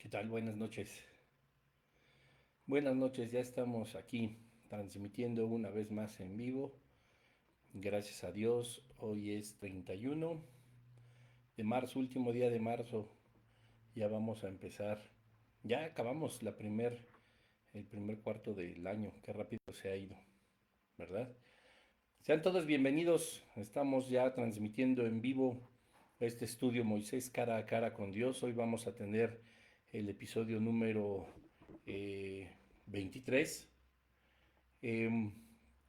¿Qué tal? Buenas noches. Buenas noches, ya estamos aquí transmitiendo una vez más en vivo. Gracias a Dios, hoy es 31 de marzo, último día de marzo. Ya vamos a empezar. Ya acabamos el primer cuarto del año. Qué rápido se ha ido, ¿verdad? Sean todos bienvenidos. Estamos ya transmitiendo en vivo este estudio Moisés cara a cara con Dios. Hoy vamos a tener el episodio número eh, 23. Em,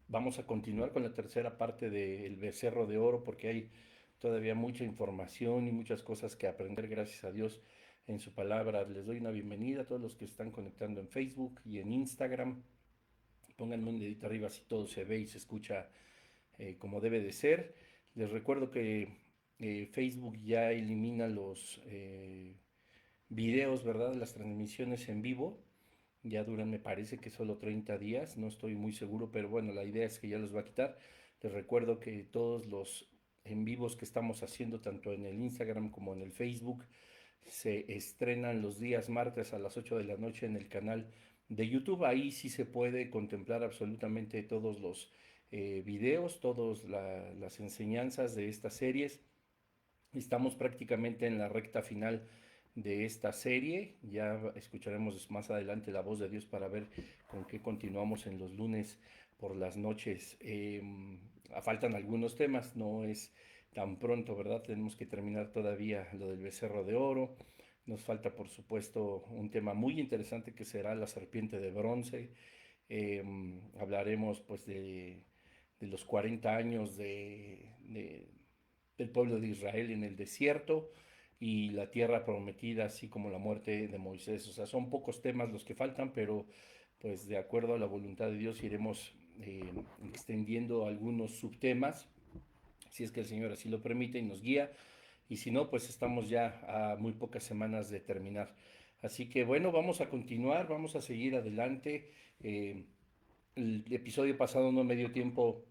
Vamos a continuar con la tercera parte del Becerro de Oro porque hay todavía mucha información y muchas cosas que aprender, gracias a Dios, en su palabra. Les doy una bienvenida a todos los que están conectando en Facebook y en Instagram. Pónganme un dedito arriba si todo se ve y se escucha como debe de ser. Les recuerdo que Facebook ya elimina los videos, ¿verdad? Las transmisiones en vivo ya duran, me parece que solo 30 días, no estoy muy seguro, pero bueno, la idea es que ya los va a quitar. Les recuerdo que todos los en vivos que estamos haciendo, tanto en el Instagram como en el Facebook, se estrenan los días martes a las 8 de la noche en el canal de YouTube. Ahí sí se puede contemplar absolutamente todos los videos, todas las enseñanzas de estas series. Estamos prácticamente en la recta final de esta serie. Ya escucharemos más adelante la voz de Dios para ver con qué continuamos en los lunes por las noches. Faltan algunos temas, no es tan pronto, ¿verdad? Tenemos que terminar todavía lo del becerro de oro. Nos falta, por supuesto, un tema muy interesante que será la serpiente de bronce. Hablaremos pues de los 40 años del pueblo de Israel en el desierto y la tierra prometida, así como la muerte de Moisés. O sea, son pocos temas los que faltan, pero pues de acuerdo a la voluntad de Dios iremos extendiendo algunos subtemas, si es que el Señor así lo permite y nos guía, y si no, pues estamos ya a muy pocas semanas de terminar. Así que bueno, vamos a continuar, vamos a seguir adelante. El episodio pasado no me dio tiempo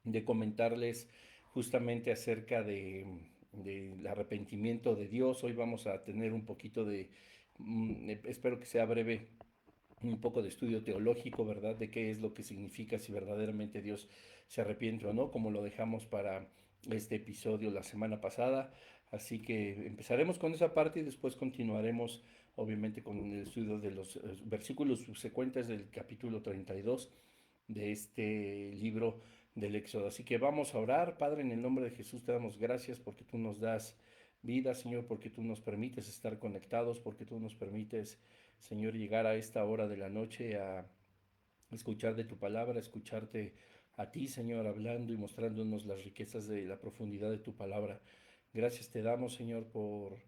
de comentarles justamente acerca del arrepentimiento de Dios. Hoy vamos a tener un poquito espero que sea breve, un poco de estudio teológico, ¿verdad? De qué es lo que significa si verdaderamente Dios se arrepiente o no, como lo dejamos para este episodio la semana pasada. Así que empezaremos con esa parte y después continuaremos, obviamente, con el estudio de los versículos subsecuentes del capítulo 32 de este libro del Éxodo. Así que vamos a orar. Padre, en el nombre de Jesús te damos gracias porque tú nos das vida, Señor, porque tú nos permites estar conectados, porque tú nos permites, Señor, llegar a esta hora de la noche a escuchar de tu palabra, a escucharte a ti, Señor, hablando y mostrándonos las riquezas de la profundidad de tu palabra. Gracias te damos, Señor, por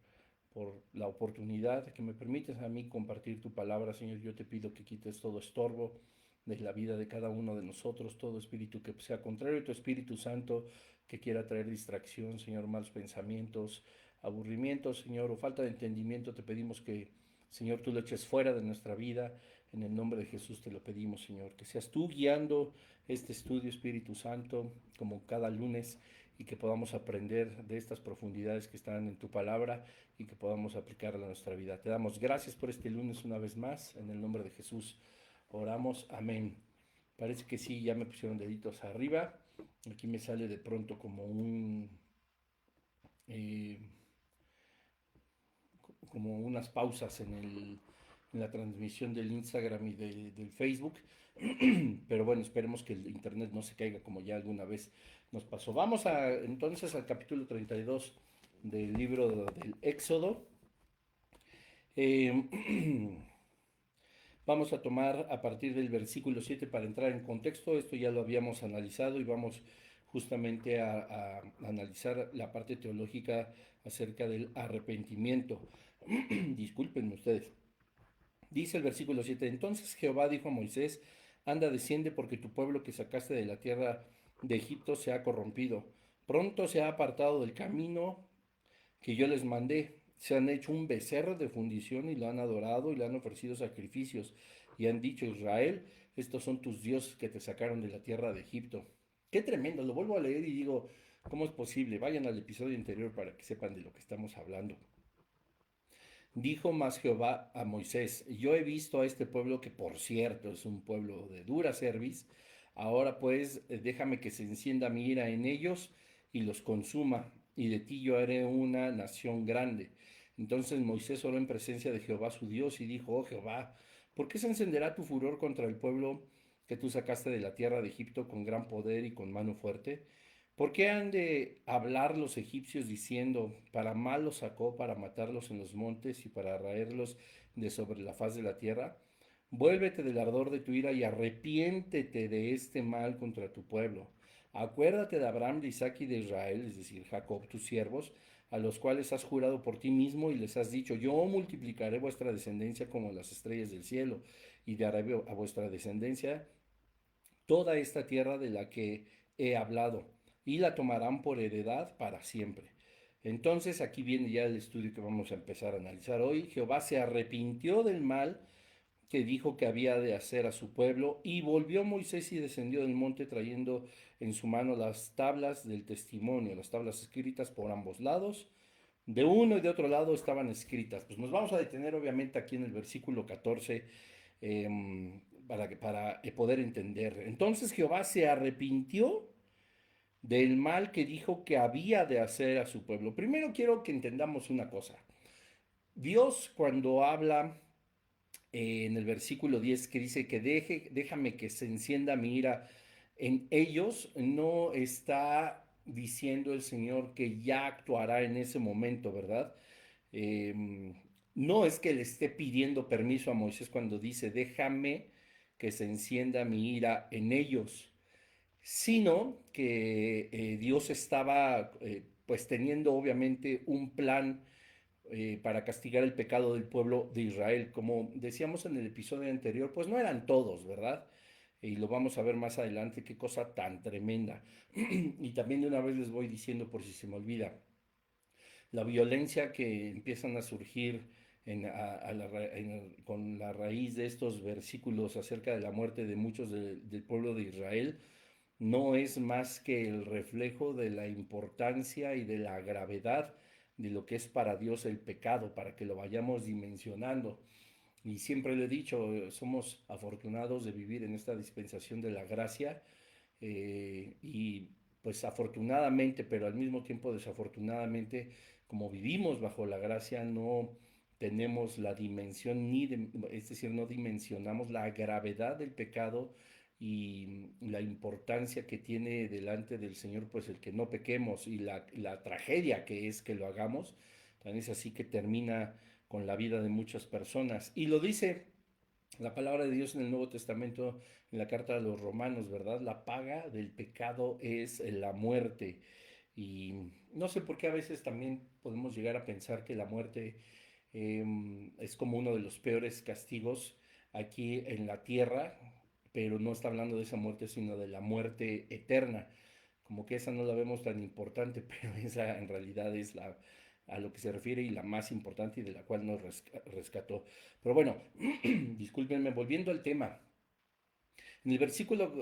la oportunidad que me permites a mí compartir tu palabra, Señor. Yo te pido que quites todo estorbo de la vida de cada uno de nosotros, todo espíritu que sea contrario a tu Espíritu Santo, que quiera traer distracción, Señor, malos pensamientos, aburrimientos, Señor, o falta de entendimiento, te pedimos que, Señor, tú lo eches fuera de nuestra vida. En el nombre de Jesús te lo pedimos, Señor, que seas tú guiando este estudio, Espíritu Santo, como cada lunes, y que podamos aprender de estas profundidades que están en tu palabra y que podamos aplicarla a nuestra vida. Te damos gracias por este lunes una vez más, en el nombre de Jesús oramos, amén. Parece que sí, ya me pusieron deditos arriba. Aquí me sale de pronto eh, como unas pausas en la transmisión del Instagram y del Facebook. Pero bueno, esperemos que el internet no se caiga como ya alguna vez nos pasó. Vamos entonces al capítulo 32 del libro del Éxodo. Eh, Vamos a tomar a partir del versículo 7 para entrar en contexto. Esto ya lo habíamos analizado y vamos justamente a analizar la parte teológica acerca del arrepentimiento. Disculpen ustedes. Dice el versículo 7: entonces Jehová dijo a Moisés, anda, desciende, porque tu pueblo que sacaste de la tierra de Egipto se ha corrompido. Pronto se ha apartado del camino que yo les mandé. Se han hecho un becerro de fundición y lo han adorado y le han ofrecido sacrificios. Y han dicho: Israel, estos son tus dioses que te sacaron de la tierra de Egipto. Qué tremendo, lo vuelvo a leer y digo, ¿cómo es posible? Vayan al episodio anterior para que sepan de lo que estamos hablando. Dijo más Jehová a Moisés, yo he visto a este pueblo que por cierto es un pueblo de dura cerviz, ahora pues déjame que se encienda mi ira en ellos y los consuma, y de ti yo haré una nación grande. Entonces Moisés oró en presencia de Jehová su Dios y dijo, oh Jehová, ¿por qué se encenderá tu furor contra el pueblo que tú sacaste de la tierra de Egipto con gran poder y con mano fuerte? ¿Por qué han de hablar los egipcios diciendo, para mal los sacó, para matarlos en los montes y para raerlos de sobre la faz de la tierra? Vuélvete del ardor de tu ira y arrepiéntete de este mal contra tu pueblo. Acuérdate de Abraham, de Isaac y de Israel, es decir, Jacob, tus siervos, a los cuales has jurado por ti mismo y les has dicho, yo multiplicaré vuestra descendencia como las estrellas del cielo y daré a vuestra descendencia toda esta tierra de la que he hablado, y la tomarán por heredad para siempre. Entonces aquí viene ya el estudio que vamos a empezar a analizar hoy. Jehová se arrepintió del mal que dijo que había de hacer a su pueblo, y volvió Moisés y descendió del monte trayendo en su mano las tablas del testimonio, las tablas escritas por ambos lados. De uno y de otro lado estaban escritas. Pues nos vamos a detener obviamente aquí en el versículo 14, para poder entender. Entonces Jehová se arrepintió del mal que dijo que había de hacer a su pueblo. Primero quiero que entendamos una cosa. Dios cuando habla en el versículo 10 que dice que déjame que se encienda mi ira en ellos, no está diciendo el Señor que ya actuará en ese momento, ¿verdad? Eh, no es que le esté pidiendo permiso a Moisés cuando dice, déjame que se encienda mi ira en ellos, sino que Dios estaba pues teniendo obviamente un plan para castigar el pecado del pueblo de Israel. Como decíamos en el episodio anterior, pues no eran todos, ¿verdad? Y lo vamos a ver más adelante, qué cosa tan tremenda. Y también de una vez les voy diciendo por si se me olvida, la violencia que empiezan a surgir con la raíz de estos versículos acerca de la muerte de muchos del pueblo de Israel, no es más que el reflejo de la importancia y de la gravedad de lo que es para Dios el pecado, para que lo vayamos dimensionando. Y siempre le he dicho, somos afortunados de vivir en esta dispensación de la gracia, y pues afortunadamente, pero al mismo tiempo desafortunadamente, como vivimos bajo la gracia, no tenemos la dimensión es decir, no dimensionamos la gravedad del pecado y la importancia que tiene delante del Señor, pues el que no pequemos, y la tragedia que es que lo hagamos. Tan es así que termina con la vida de muchas personas. Y lo dice la palabra de Dios en el Nuevo Testamento, en la carta de los Romanos, ¿verdad? La paga del pecado es la muerte. Y no sé por qué a veces también podemos llegar a pensar que la muerte es como uno de los peores castigos aquí en la tierra, pero no está hablando de esa muerte, sino de la muerte eterna. Como que esa no la vemos tan importante, pero esa en realidad es a lo que se refiere y la más importante y de la cual nos rescató. Pero bueno, discúlpenme, volviendo al tema. En el versículo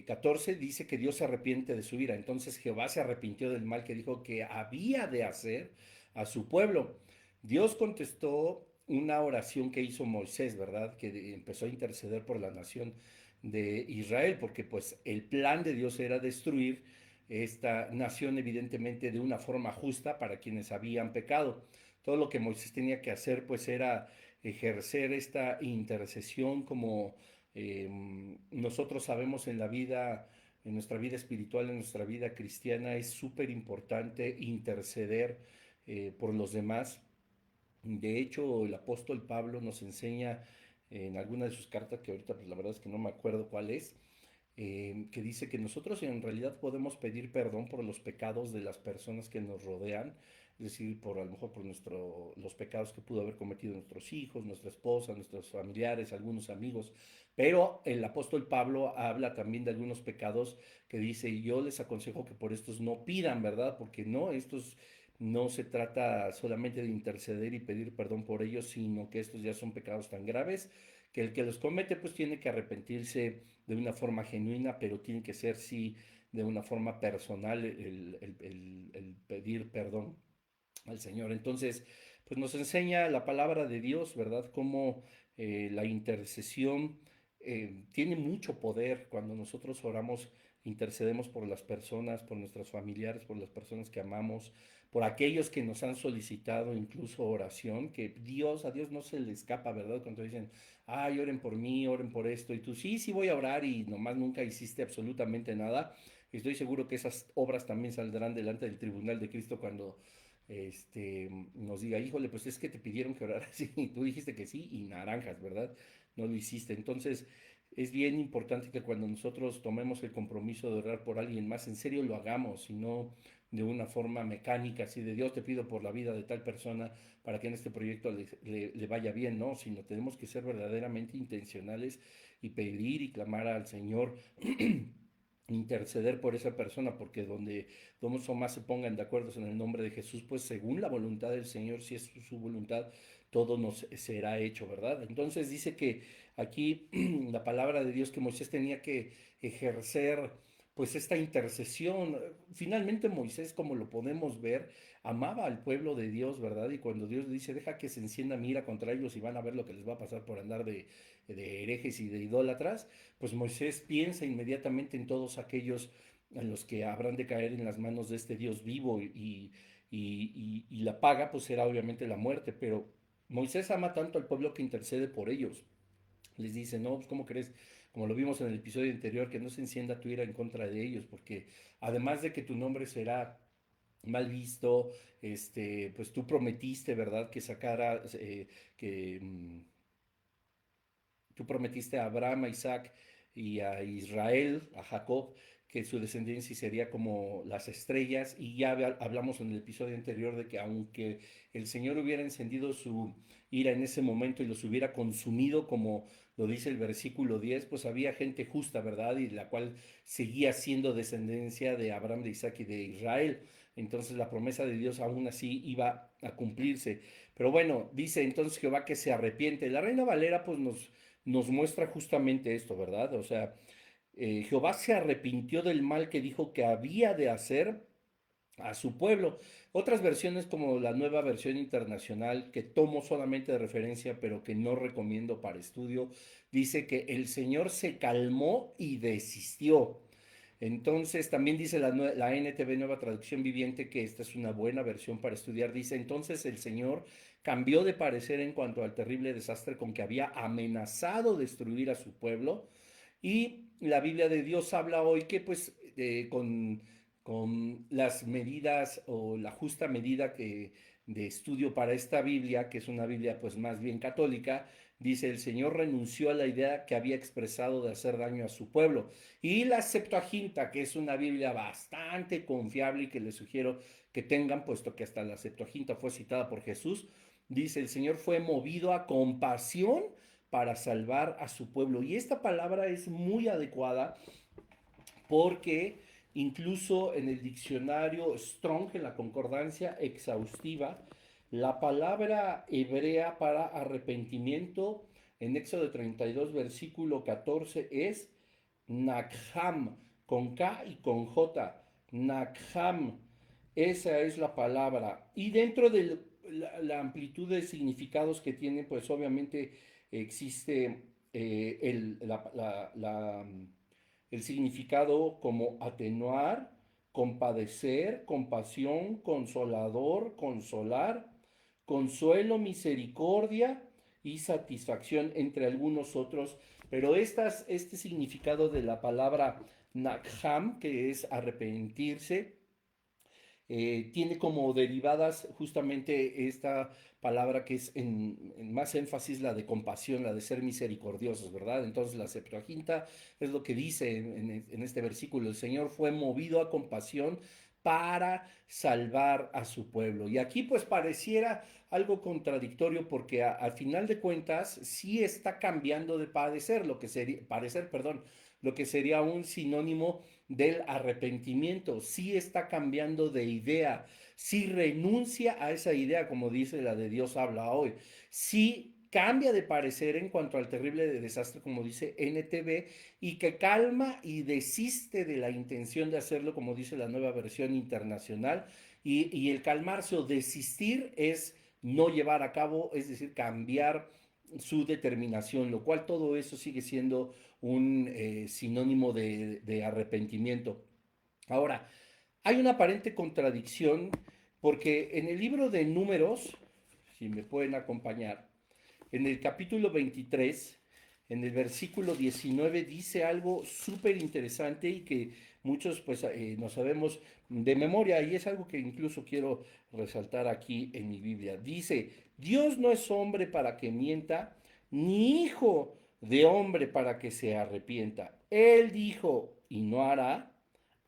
14 dice que Dios se arrepiente de su ira. Entonces Jehová se arrepintió del mal que dijo que había de hacer a su pueblo. Dios contestó una oración que hizo Moisés, ¿verdad? Que empezó a interceder por la nación de Israel, porque pues el plan de Dios era destruir esta nación evidentemente de una forma justa para quienes habían pecado. Todo lo que Moisés tenía que hacer pues era ejercer esta intercesión como nosotros sabemos en la vida, en nuestra vida espiritual, en nuestra vida cristiana, es súper importante interceder por los demás. De hecho, el apóstol Pablo nos enseña en alguna de sus cartas, que ahorita pues la verdad es que no me acuerdo cuál es, que dice que nosotros en realidad podemos pedir perdón por los pecados de las personas que nos rodean, es decir, por a lo mejor por los pecados que pudo haber cometido nuestros hijos, nuestra esposa, nuestros familiares, algunos amigos, pero el apóstol Pablo habla también de algunos pecados que dice, y yo les aconsejo que por estos no pidan, ¿verdad? Porque no, estos no se trata solamente de interceder y pedir perdón por ellos, sino que estos ya son pecados tan graves que el que los comete pues tiene que arrepentirse de una forma genuina, pero tiene que ser sí de una forma personal el pedir perdón. al Señor. Entonces, pues nos enseña la palabra de Dios, ¿verdad? Cómo la intercesión tiene mucho poder cuando nosotros oramos, intercedemos por las personas, por nuestros familiares, por las personas que amamos, por aquellos que nos han solicitado incluso oración, que Dios, a Dios no se le escapa, ¿verdad? Cuando dicen, ay, oren por mí, oren por esto, y tú, sí, sí voy a orar y nomás nunca hiciste absolutamente nada. Estoy seguro que esas obras también saldrán delante del tribunal de Cristo cuando nos diga, híjole, pues es que te pidieron que oraras y tú dijiste que sí y naranjas, ¿verdad? No lo hiciste. Entonces, es bien importante que cuando nosotros tomemos el compromiso de orar por alguien más, en serio lo hagamos y no de una forma mecánica, así de Dios te pido por la vida de tal persona para que en este proyecto le vaya bien, ¿no? Sino tenemos que ser verdaderamente intencionales y pedir y clamar al Señor interceder por esa persona, porque donde dos o más se pongan de acuerdo en el nombre de Jesús, pues según la voluntad del Señor, si es su voluntad, todo nos será hecho, ¿verdad? Entonces dice que aquí la palabra de Dios que Moisés tenía que ejercer pues esta intercesión. Finalmente Moisés, como lo podemos ver, amaba al pueblo de Dios, ¿verdad? Y cuando Dios dice, deja que se encienda mira contra ellos y van a ver lo que les va a pasar por andar de herejes y de idólatras, pues Moisés piensa inmediatamente en todos aquellos en los que habrán de caer en las manos de este Dios vivo y la paga pues será obviamente la muerte, pero Moisés ama tanto al pueblo que intercede por ellos. Les dice, no, pues ¿cómo crees? Como lo vimos en el episodio anterior, que no se encienda tu ira en contra de ellos, porque además de que tu nombre será mal visto, pues tú prometiste, ¿verdad? Que sacara, que tú prometiste a Abraham, a Isaac y a Israel, a Jacob, que su descendencia sería como las estrellas. Y ya hablamos en el episodio anterior de que aunque el Señor hubiera encendido su ira en ese momento y los hubiera consumido, como lo dice el versículo 10, pues había gente justa, ¿verdad? Y la cual seguía siendo descendencia de Abraham, de Isaac y de Israel. Entonces la promesa de Dios aún así iba a cumplirse. Pero bueno, dice entonces Jehová que se arrepiente. La Reina Valera pues nos muestra justamente esto, ¿verdad? O sea, Jehová se arrepintió del mal que dijo que había de hacer a su pueblo. Otras versiones como la nueva versión internacional, que tomo solamente de referencia, pero que no recomiendo para estudio, dice que el Señor se calmó y desistió. Entonces, también dice la NTV Nueva Traducción Viviente que esta es una buena versión para estudiar. Dice, entonces el Señor cambió de parecer en cuanto al terrible desastre con que había amenazado destruir a su pueblo. Y la Biblia de Dios habla hoy que pues con las medidas o la justa medida de estudio para esta Biblia, que es una Biblia pues más bien católica, dice el Señor renunció a la idea que había expresado de hacer daño a su pueblo. Y la Septuaginta, que es una Biblia bastante confiable y que les sugiero que tengan, puesto que hasta la Septuaginta fue citada por Jesús, dice el Señor fue movido a compasión para salvar a su pueblo. Y esta palabra es muy adecuada porque incluso en el diccionario Strong, en la concordancia exhaustiva, la palabra hebrea para arrepentimiento en Éxodo 32, versículo 14 es Nakham, con K y con J. Nakham, esa es la palabra. Y dentro de la amplitud de significados que tiene, pues obviamente existe el significado como atenuar, compadecer, compasión, consolador, consolar, consuelo, misericordia y satisfacción, entre algunos otros. Pero este significado de la palabra nakham, que es arrepentirse, tiene como derivadas justamente esta palabra que es en más énfasis la de compasión, la de ser misericordiosos, ¿verdad? Entonces la Septuaginta es lo que dice en este versículo, el Señor fue movido a compasión para salvar a su pueblo. Y aquí pues pareciera algo contradictorio porque al final de cuentas sí está cambiando de padecer, lo que sería, parecer, perdón, lo que sería un sinónimo del arrepentimiento, sí está cambiando de idea, sí renuncia a esa idea, como dice la de Dios habla hoy, sí cambia de parecer en cuanto al terrible desastre, como dice NTV, y que calma y desiste de la intención de hacerlo, como dice la nueva versión internacional, Y el calmarse o desistir es no llevar a cabo, es decir, cambiar su determinación, lo cual todo eso sigue siendo un sinónimo de arrepentimiento. Ahora, hay una aparente contradicción porque en el libro de Números, si me pueden acompañar, en el capítulo 23, en el versículo 19, dice algo súper interesante y que muchos pues no sabemos de memoria, y es algo que incluso quiero resaltar aquí en mi Biblia. Dice, Dios no es hombre para que mienta, ni hijo de hombre para que se arrepienta. Él dijo y no hará,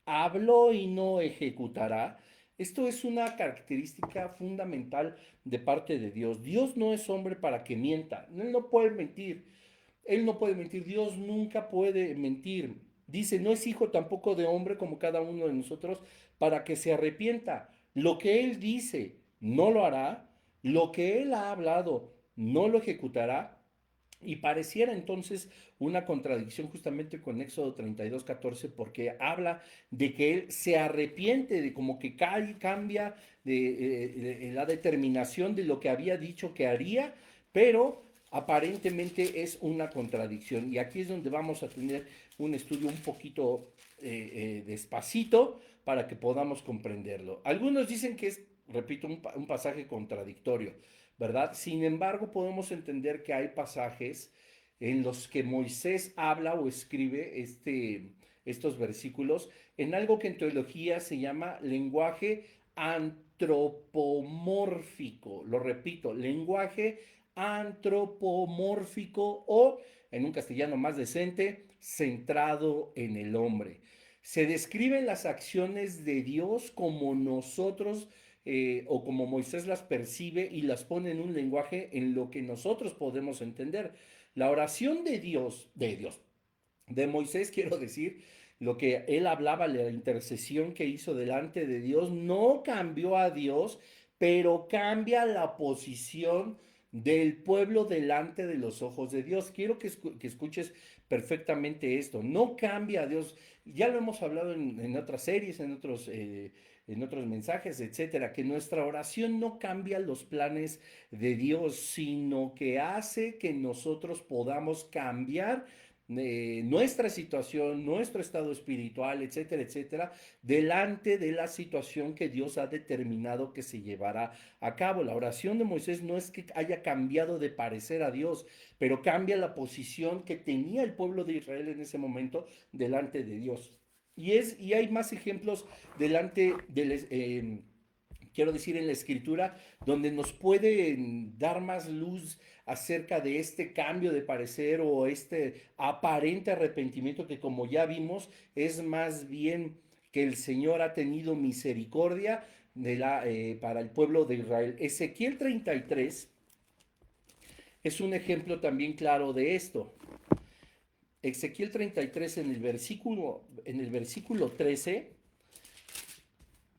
habló y no ejecutará. Esto es una característica fundamental de parte de Dios. Dios no es hombre para que mienta. Él no puede mentir. Él no puede mentir. Dios nunca puede mentir. Dice, no es hijo tampoco de hombre como cada uno de nosotros para que se arrepienta. Lo que Él dice, no lo hará. Lo que Él ha hablado, no lo ejecutará. Y pareciera entonces una contradicción justamente con Éxodo 32:14, porque habla de que él se arrepiente, de como que cambia de la determinación de lo que había dicho que haría, pero aparentemente es una contradicción. Y aquí es donde vamos a tener un estudio un poquito despacito para que podamos comprenderlo. Algunos dicen que es, repito, un pasaje contradictorio, ¿verdad? Sin embargo, podemos entender que hay pasajes en los que Moisés habla o escribe estos versículos en algo que en teología se llama lenguaje antropomórfico. Lo repito, lenguaje antropomórfico o, en un castellano más decente, centrado en el hombre. Se describen las acciones de Dios como nosotros o como Moisés las percibe y las pone en un lenguaje en lo que nosotros podemos entender. La oración de Moisés, quiero decir, lo que él hablaba, la intercesión que hizo delante de Dios, no cambió a Dios, pero cambia la posición del pueblo delante de los ojos de Dios. Quiero que escuches perfectamente esto. No cambia a Dios. Ya lo hemos hablado en otras series, en otros mensajes, etcétera, que nuestra oración no cambia los planes de Dios, sino que hace que nosotros podamos cambiar nuestra situación, nuestro estado espiritual, etcétera, etcétera, delante de la situación que Dios ha determinado que se llevará a cabo. La oración de Moisés no es que haya cambiado de parecer a Dios, pero cambia la posición que tenía el pueblo de Israel en ese momento delante de Dios. Y hay más ejemplos delante del, quiero decir, en la escritura, donde nos puede dar más luz acerca de este cambio de parecer o este aparente arrepentimiento que, como ya vimos, es más bien que el Señor ha tenido misericordia para el pueblo de Israel. Ezequiel 33 es un ejemplo también claro de esto. Ezequiel 33 en el versículo 13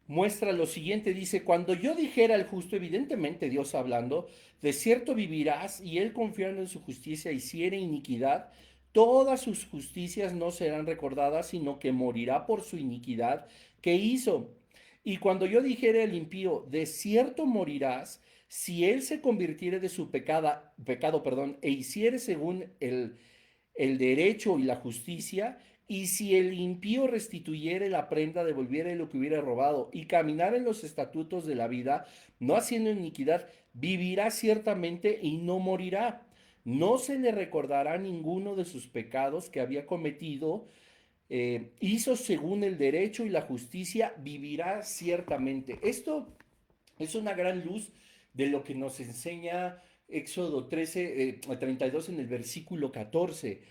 muestra lo siguiente, dice, cuando yo dijera al justo, evidentemente Dios hablando, de cierto vivirás y él confiando en su justicia hiciere iniquidad, todas sus justicias no serán recordadas, sino que morirá por su iniquidad que hizo. Y cuando yo dijere al impío, de cierto morirás, si él se convirtiere de su pecado, perdón, e hiciere según el derecho y la justicia, y si el impío restituyere la prenda, devolviere lo que hubiera robado, y caminar en los estatutos de la vida, no haciendo iniquidad, vivirá ciertamente y no morirá. No se le recordará ninguno de sus pecados que había cometido. Hizo según el derecho y la justicia, vivirá ciertamente. Esto es una gran luz de lo que nos enseña Éxodo 32 en el versículo 14.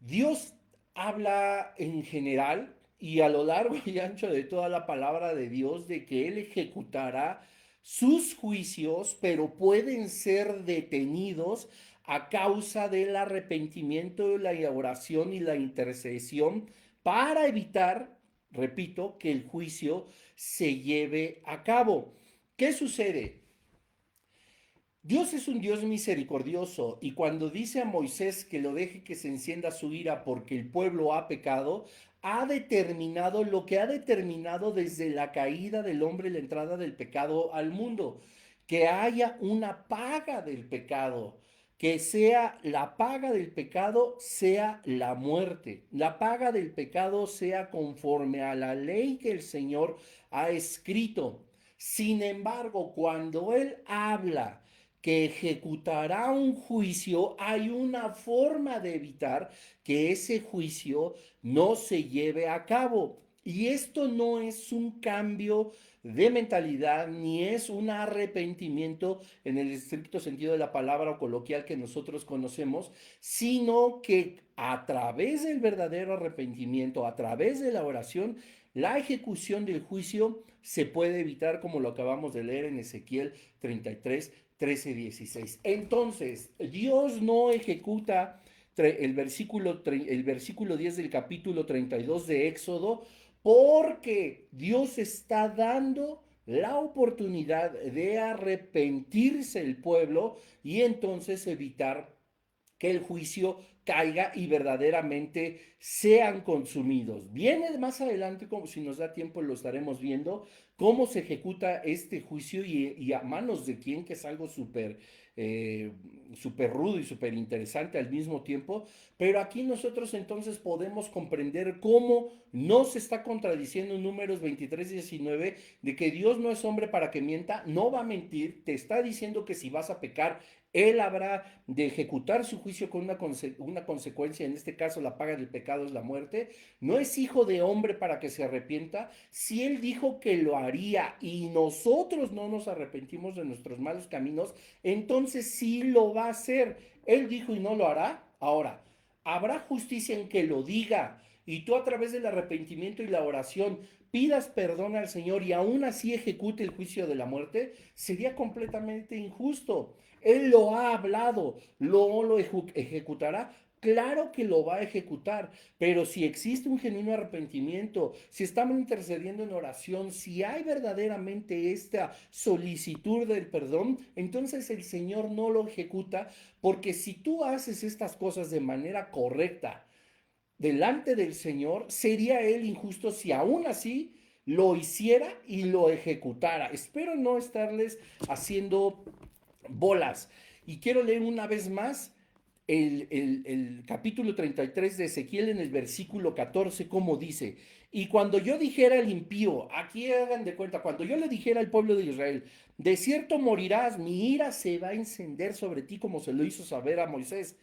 Dios habla en general y a lo largo y ancho de toda la palabra de Dios de que Él ejecutará sus juicios, pero pueden ser detenidos a causa del arrepentimiento, la oración y la intercesión para evitar, repito, que el juicio se lleve a cabo. ¿Qué sucede? Dios es un Dios misericordioso y cuando dice a Moisés que lo deje que se encienda su ira porque el pueblo ha pecado, ha determinado lo que ha determinado desde la caída del hombre y la entrada del pecado al mundo, que haya una paga del pecado, que sea la paga del pecado sea la muerte, la paga del pecado sea conforme a la ley que el Señor ha escrito. Sin embargo, cuando Él habla que ejecutará un juicio, hay una forma de evitar que ese juicio no se lleve a cabo. Y esto no es un cambio de mentalidad ni es un arrepentimiento en el estricto sentido de la palabra o coloquial que nosotros conocemos, sino que a través del verdadero arrepentimiento, a través de la oración, la ejecución del juicio se puede evitar, como lo acabamos de leer en Ezequiel 33, 13, 16. Entonces, Dios no ejecuta el versículo 10 del capítulo 32 de Éxodo porque Dios está dando la oportunidad de arrepentirse el pueblo y entonces evitar que el juicio caiga y verdaderamente sean consumidos. Viene más adelante, como si nos da tiempo lo estaremos viendo, cómo se ejecuta este juicio y a manos de quién, que es algo eh, súper rudo y súper interesante al mismo tiempo, pero aquí nosotros entonces podemos comprender cómo no se está contradiciendo en Números 23, 19, de que Dios no es hombre para que mienta, no va a mentir, te está diciendo que si vas a pecar, él habrá de ejecutar su juicio con una consecuencia, en este caso la paga del pecado es la muerte. No es hijo de hombre para que se arrepienta. Si él dijo que lo haría y nosotros no nos arrepentimos de nuestros malos caminos, entonces sí lo va a hacer. Él dijo y no lo hará. Ahora, habrá justicia en que lo diga y tú a través del arrepentimiento y la oración pidas perdón al Señor y aún así ejecute el juicio de la muerte, sería completamente injusto. Él lo ha hablado, lo ejecutará. Claro que lo va a ejecutar, pero si existe un genuino arrepentimiento, si estamos intercediendo en oración, si hay verdaderamente esta solicitud del perdón, entonces el Señor no lo ejecuta, porque si tú haces estas cosas de manera correcta delante del Señor, sería Él injusto si aún así lo hiciera y lo ejecutara. Espero no estarles haciendo bolas. Y quiero leer una vez más el capítulo 33 de Ezequiel en el versículo 14, como dice, y cuando yo dijera al impío, aquí hagan de cuenta, cuando yo le dijera al pueblo de Israel, de cierto morirás, mi ira se va a encender sobre ti como se lo hizo saber a Moisés.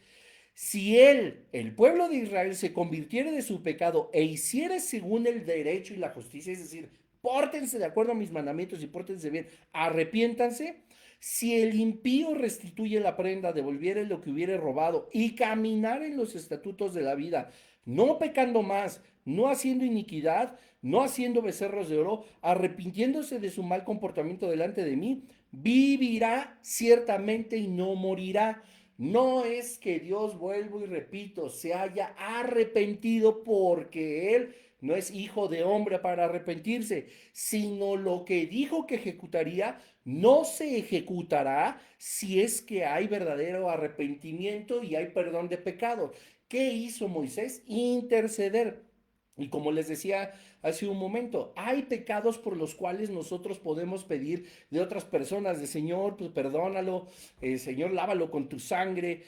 Si él, el pueblo de Israel, se convirtiere de su pecado e hiciere según el derecho y la justicia, es decir, pórtense de acuerdo a mis mandamientos y pórtense bien, arrepiéntanse. Si el impío restituye la prenda, devolviere lo que hubiere robado y caminar en los estatutos de la vida, no pecando más, no haciendo iniquidad, no haciendo becerros de oro, arrepintiéndose de su mal comportamiento delante de mí, vivirá ciertamente y no morirá. No es que Dios, vuelvo y repito, se haya arrepentido porque Él no es hijo de hombre para arrepentirse, sino lo que dijo que ejecutaría no se ejecutará si es que hay verdadero arrepentimiento y hay perdón de pecado. ¿Qué hizo Moisés? Interceder. Y como les decía hace un momento, hay pecados por los cuales nosotros podemos pedir de otras personas, de Señor, pues perdónalo, Señor, lávalo con tu sangre,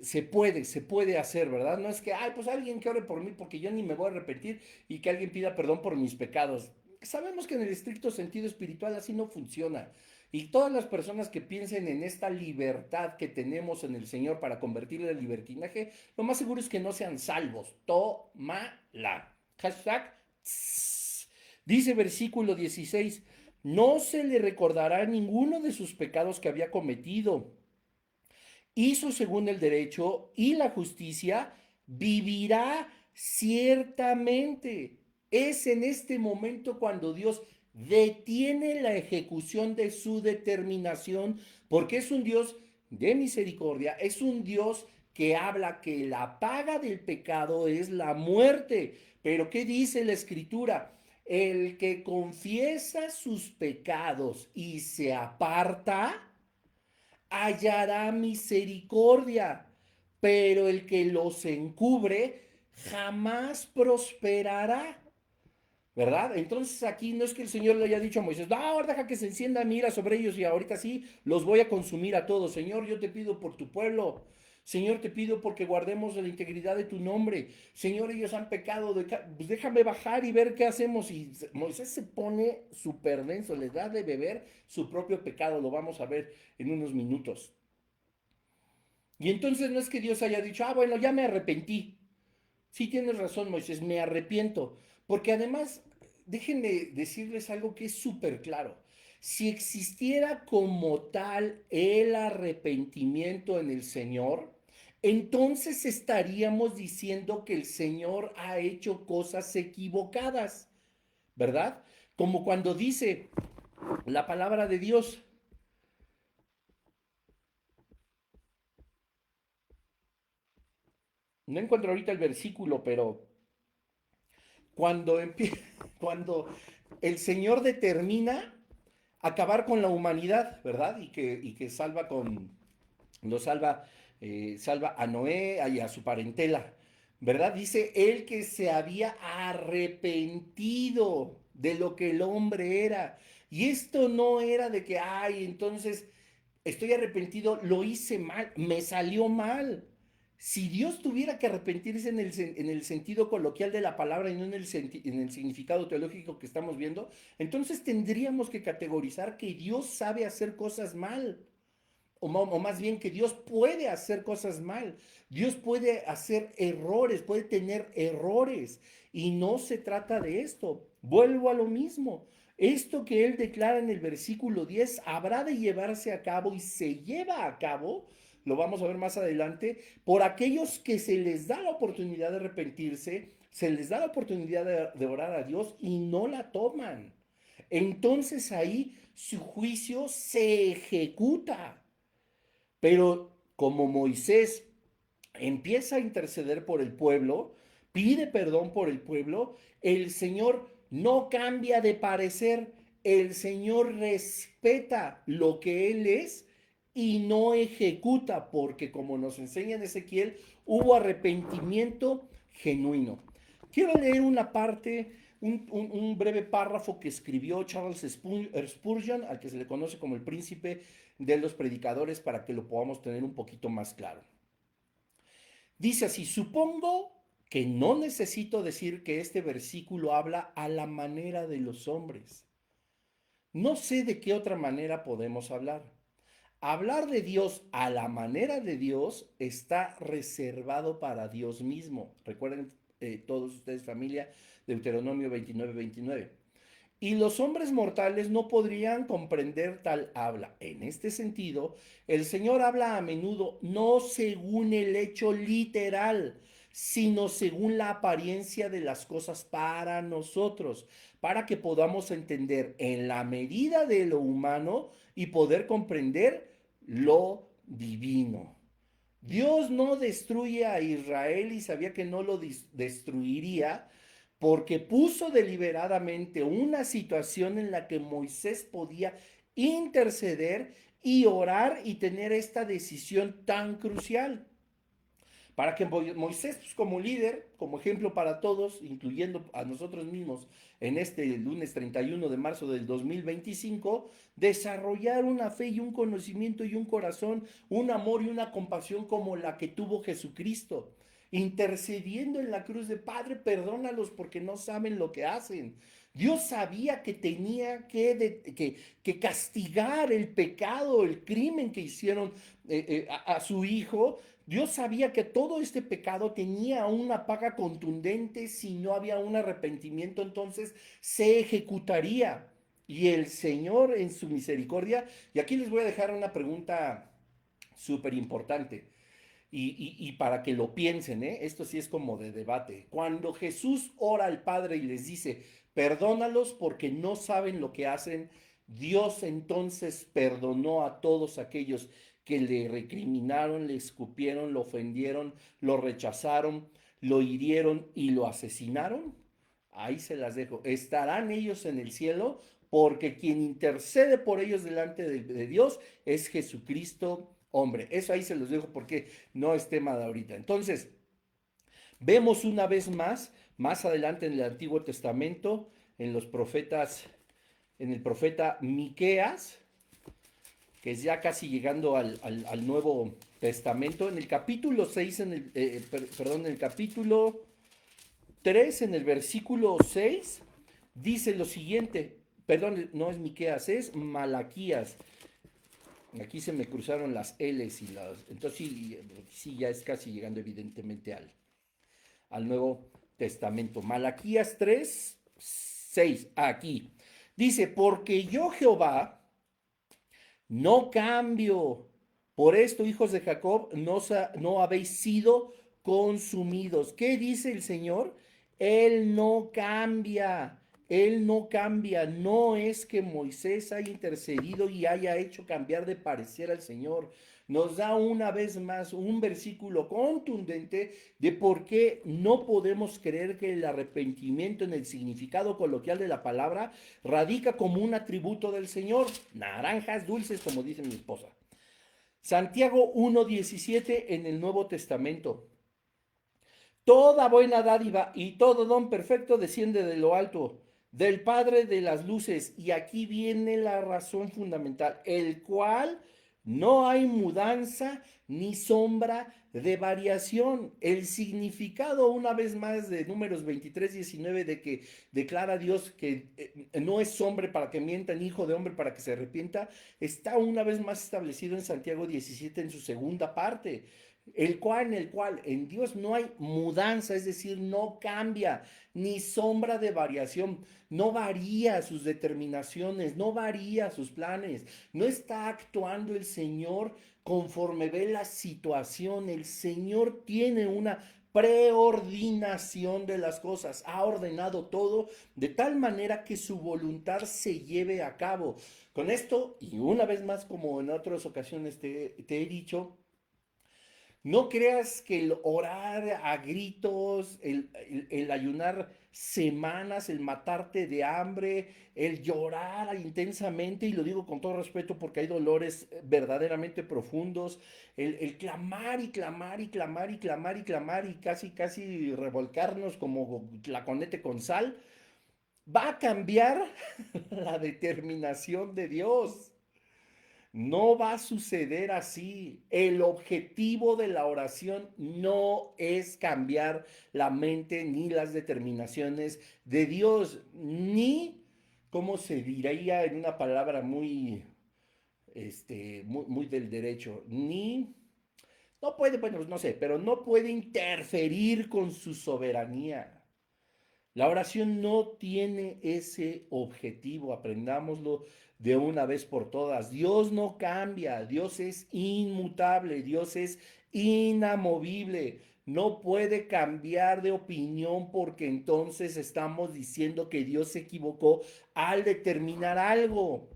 se puede hacer, ¿verdad? No es que, ay, pues alguien que ore por mí porque yo ni me voy a arrepentir y que alguien pida perdón por mis pecados. Sabemos que en el estricto sentido espiritual así no funciona. Y todas las personas que piensen en esta libertad que tenemos en el Señor para convertirla en libertinaje, lo más seguro es que no sean salvos. Tómala. Hashtag. Tss. Dice versículo 16, no se le recordará ninguno de sus pecados que había cometido. Hizo según el derecho y la justicia, vivirá ciertamente. Es en este momento cuando Dios detiene la ejecución de su determinación, porque es un Dios de misericordia, es un Dios que habla que la paga del pecado es la muerte. Pero ¿qué dice la Escritura? El que confiesa sus pecados y se aparta, hallará misericordia, pero el que los encubre jamás prosperará. ¿Verdad? Entonces aquí no es que el Señor le haya dicho a Moisés, no, ahora deja que se encienda mi ira sobre ellos y ahorita sí los voy a consumir a todos. Señor, yo te pido por tu pueblo. Señor, te pido porque guardemos la integridad de tu nombre. Señor, ellos han pecado, pues déjame bajar y ver qué hacemos. Y Moisés se pone súper denso, les da de beber su propio pecado, lo vamos a ver en unos minutos. Y entonces no es que Dios haya dicho, bueno, ya me arrepentí. Sí tienes razón, Moisés, me arrepiento. Porque además, déjenme decirles algo que es súper claro. Si existiera como tal el arrepentimiento en el Señor, entonces estaríamos diciendo que el Señor ha hecho cosas equivocadas, ¿verdad? Como cuando dice la palabra de Dios. No encuentro ahorita el versículo, pero cuando, cuando el Señor determina acabar con la humanidad, ¿verdad? Y que lo salva, salva a Noé y a su parentela, ¿verdad? Dice él que se había arrepentido de lo que el hombre era. Y esto no era de que, ay, entonces estoy arrepentido, lo hice mal, me salió mal. Si Dios tuviera que arrepentirse en el sentido coloquial de la palabra y no en el significado teológico que estamos viendo, entonces tendríamos que categorizar que Dios sabe hacer cosas mal, o más bien que Dios puede hacer cosas mal. Dios puede hacer errores, puede tener errores, y no se trata de esto. Vuelvo a lo mismo. Esto que él declara en el versículo 10 habrá de llevarse a cabo y se lleva a cabo, lo vamos a ver más adelante, por aquellos que se les da la oportunidad de arrepentirse, se les da la oportunidad de orar a Dios y no la toman. Entonces ahí su juicio se ejecuta. Pero como Moisés empieza a interceder por el pueblo, pide perdón por el pueblo, el Señor no cambia de parecer, el Señor respeta lo que Él es y no ejecuta, porque como nos enseña en Ezequiel, hubo arrepentimiento genuino. Quiero leer una parte, un breve párrafo que escribió Charles Spurgeon, al que se le conoce como el príncipe de los predicadores, para que lo podamos tener un poquito más claro. Dice así: supongo que no necesito decir que este versículo habla a la manera de los hombres. No sé de qué otra manera podemos hablar. Hablar de Dios a la manera de Dios está reservado para Dios mismo. Recuerden, todos ustedes, familia, Deuteronomio 29:29. Y los hombres mortales no podrían comprender tal habla. En este sentido, el Señor habla a menudo no según el hecho literal, sino según la apariencia de las cosas para nosotros, para que podamos entender en la medida de lo humano y poder comprender lo divino. Dios no destruye a Israel y sabía que no lo destruiría porque puso deliberadamente una situación en la que Moisés podía interceder y orar y tener esta decisión tan crucial. Para que Moisés, pues, como líder, como ejemplo para todos, incluyendo a nosotros mismos, en este lunes 31 de marzo del 2025, desarrollar una fe y un conocimiento y un corazón, un amor y una compasión como la que tuvo Jesucristo, intercediendo en la cruz de Padre, perdónalos porque no saben lo que hacen. Dios sabía que tenía que castigar el pecado, el crimen que hicieron a su hijo. Dios sabía que todo este pecado tenía una paga contundente si no había un arrepentimiento, entonces se ejecutaría. Y el Señor en su misericordia, y aquí les voy a dejar una pregunta súper importante, y para que lo piensen, ¿eh? Esto sí es como de debate. Cuando Jesús ora al Padre y les dice, perdónalos porque no saben lo que hacen, Dios entonces perdonó a todos aquellos que le recriminaron, le escupieron, lo ofendieron, lo rechazaron, lo hirieron y lo asesinaron. Ahí se las dejo. ¿Estarán ellos en el cielo? porque quien intercede por ellos delante de Dios es Jesucristo, hombre. Eso ahí se los dejo porque no es tema de ahorita. Entonces, vemos una vez más adelante en el Antiguo Testamento, en los profetas, en el profeta Miqueas, que es ya casi llegando al Nuevo Testamento, en el capítulo 6, perdón, en el capítulo 3, en el versículo 6, dice lo siguiente, perdón, no es Miqueas, es Malaquías. Aquí se me cruzaron las L's y las, entonces sí, sí ya es casi llegando evidentemente al Nuevo Testamento. Malaquías 3, 6, aquí. Dice, porque yo Jehová no cambio. Por esto, hijos de Jacob, no habéis sido consumidos. ¿Qué dice el Señor? Él no cambia. Él no cambia. No es que Moisés haya intercedido y haya hecho cambiar de parecer al Señor. Nos da una vez más un versículo contundente de por qué no podemos creer que el arrepentimiento en el significado coloquial de la palabra radica como un atributo del Señor. Naranjas dulces, como dice mi esposa. Santiago 1:17 en el Nuevo Testamento. Toda buena dádiva y todo don perfecto desciende de lo alto, del Padre de las luces. Y aquí viene la razón fundamental, el cual no hay mudanza ni sombra de variación. El significado, una vez más, de Números 23:19, de que declara Dios que no es hombre para que mienta, ni hijo de hombre para que se arrepienta, está una vez más establecido en Santiago 17 en su segunda parte en el cual en Dios no hay mudanza, es decir, no cambia, ni sombra de variación, no varía sus determinaciones, no varía sus planes, no está actuando el Señor conforme ve la situación, el Señor tiene una preordinación de las cosas, ha ordenado todo de tal manera que su voluntad se lleve a cabo. Con esto, y una vez más, como en otras ocasiones te he dicho, no creas que el orar a gritos, el ayunar semanas, el matarte de hambre, el llorar intensamente, y lo digo con todo respeto porque hay dolores verdaderamente profundos, el clamar y clamar y clamar y clamar y clamar y casi revolcarnos como tlaconete con sal, va a cambiar la determinación de Dios. No va a suceder así. El objetivo de la oración no es cambiar la mente ni las determinaciones de Dios, ni, ¿cómo se diría en una palabra muy, muy del derecho? Ni, no puede, bueno, no sé, pero no puede interferir con su soberanía. La oración no tiene ese objetivo, aprendámoslo de una vez por todas. Dios no cambia, Dios es inmutable, Dios es inamovible. No puede cambiar de opinión porque entonces estamos diciendo que Dios se equivocó al determinar algo.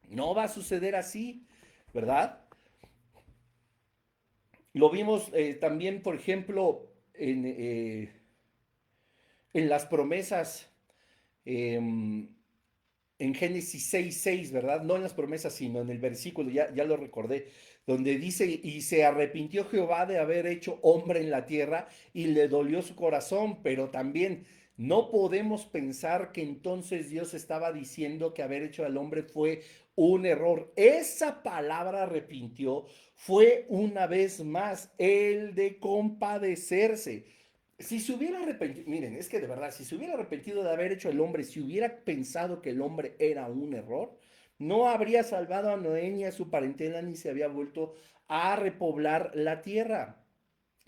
No va a suceder así, ¿verdad? Lo vimos también, por ejemplo, en las promesas. em, en Génesis 6:6, ¿verdad? No en las promesas, sino en el versículo, ya lo recordé, donde dice, y se arrepintió Jehová de haber hecho hombre en la tierra y le dolió su corazón, pero también no podemos pensar que entonces Dios estaba diciendo que haber hecho al hombre fue un error. Esa palabra arrepintió fue una vez más el de compadecerse. Si se hubiera arrepentido, miren, es que de verdad, si se hubiera arrepentido de haber hecho el hombre, si hubiera pensado que el hombre era un error, no habría salvado a Noé ni a su parentela ni se había vuelto a repoblar la tierra.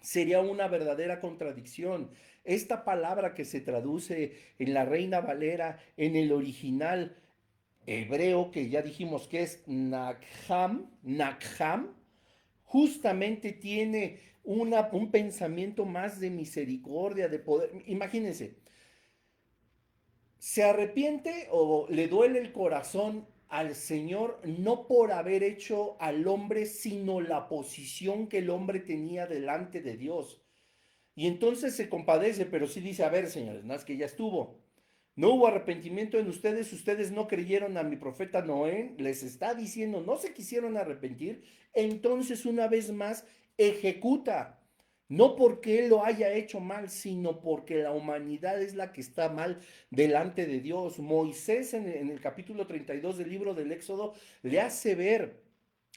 Sería una verdadera contradicción. Esta palabra que se traduce en la Reina Valera, en el original hebreo, que ya dijimos que es Nakham, justamente tiene un pensamiento más de misericordia, de poder. Imagínense, se arrepiente o le duele el corazón al Señor no por haber hecho al hombre, sino la posición que el hombre tenía delante de Dios. Y entonces se compadece, pero sí dice, a ver, señores, no es que ya estuvo. No hubo arrepentimiento en ustedes, ustedes no creyeron a mi profeta Noé, les está diciendo, no se quisieron arrepentir, entonces una vez más ejecuta. No porque él lo haya hecho mal, sino porque la humanidad es la que está mal delante de Dios. Moisés en el capítulo 32 del libro del Éxodo le hace ver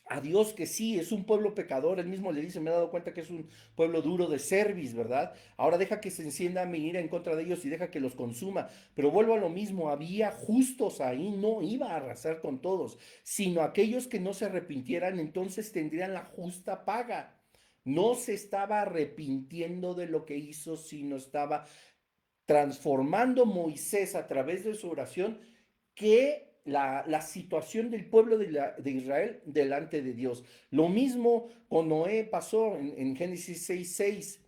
a Dios que sí, es un pueblo pecador, él mismo le dice, me he dado cuenta que es un pueblo duro de cerviz, ¿verdad? Ahora deja que se encienda mi ira en contra de ellos y deja que los consuma, pero vuelvo a lo mismo, había justos ahí, no iba a arrasar con todos, sino aquellos que no se arrepintieran, entonces tendrían la justa paga. No se estaba arrepintiendo de lo que hizo, sino estaba transformando Moisés a través de su oración que la situación del pueblo de Israel delante de Dios. Lo mismo con Noé pasó en Génesis 6:6.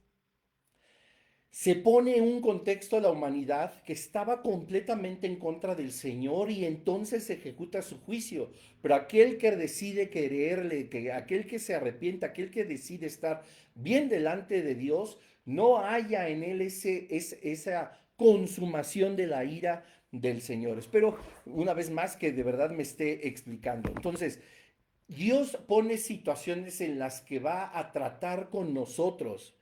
Se pone en un contexto a la humanidad que estaba completamente en contra del Señor y entonces se ejecuta su juicio. Pero aquel que decide quererle, aquel que se arrepiente, aquel que decide estar bien delante de Dios, no haya en él esa consumación de la ira del Señor. Espero una vez más que de verdad me esté explicando. Entonces, Dios pone situaciones en las que va a tratar con nosotros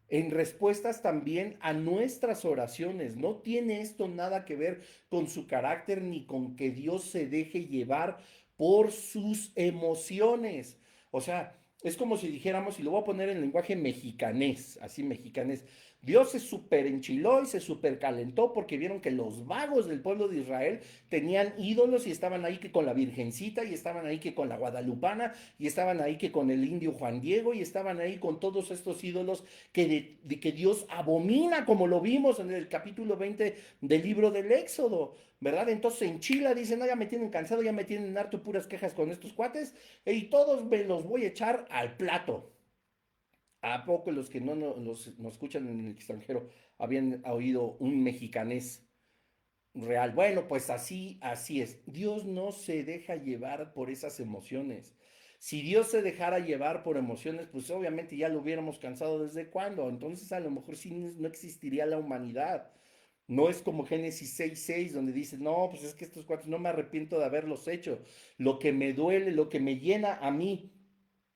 en respuestas también a nuestras oraciones. No tiene esto nada que ver con su carácter ni con que Dios se deje llevar por sus emociones. O sea, es como si dijéramos, y lo voy a poner en lenguaje mexicanés, así mexicanés, Dios se super enchiló y se super calentó porque vieron que los vagos del pueblo de Israel tenían ídolos y estaban ahí que con la Virgencita y estaban ahí que con la Guadalupana y estaban ahí que con el indio Juan Diego y estaban ahí con todos estos ídolos que Dios abomina, como lo vimos en el capítulo 20 del libro del Éxodo, ¿verdad? Entonces en Chile dicen, no, ya me tienen cansado, ya me tienen harto puras quejas con estos cuates, y todos me los voy a echar al plato. ¿A poco los que nos escuchan en el extranjero habían oído un mexicanés real? Bueno, pues así es. Dios no se deja llevar por esas emociones. Si Dios se dejara llevar por emociones, pues obviamente ya lo hubiéramos cansado desde cuándo. Entonces a lo mejor sí no existiría la humanidad. No es como Génesis 6:6 donde dice, no, pues es que estos cuatro no me arrepiento de haberlos hecho. Lo que me duele, lo que me llena a mí,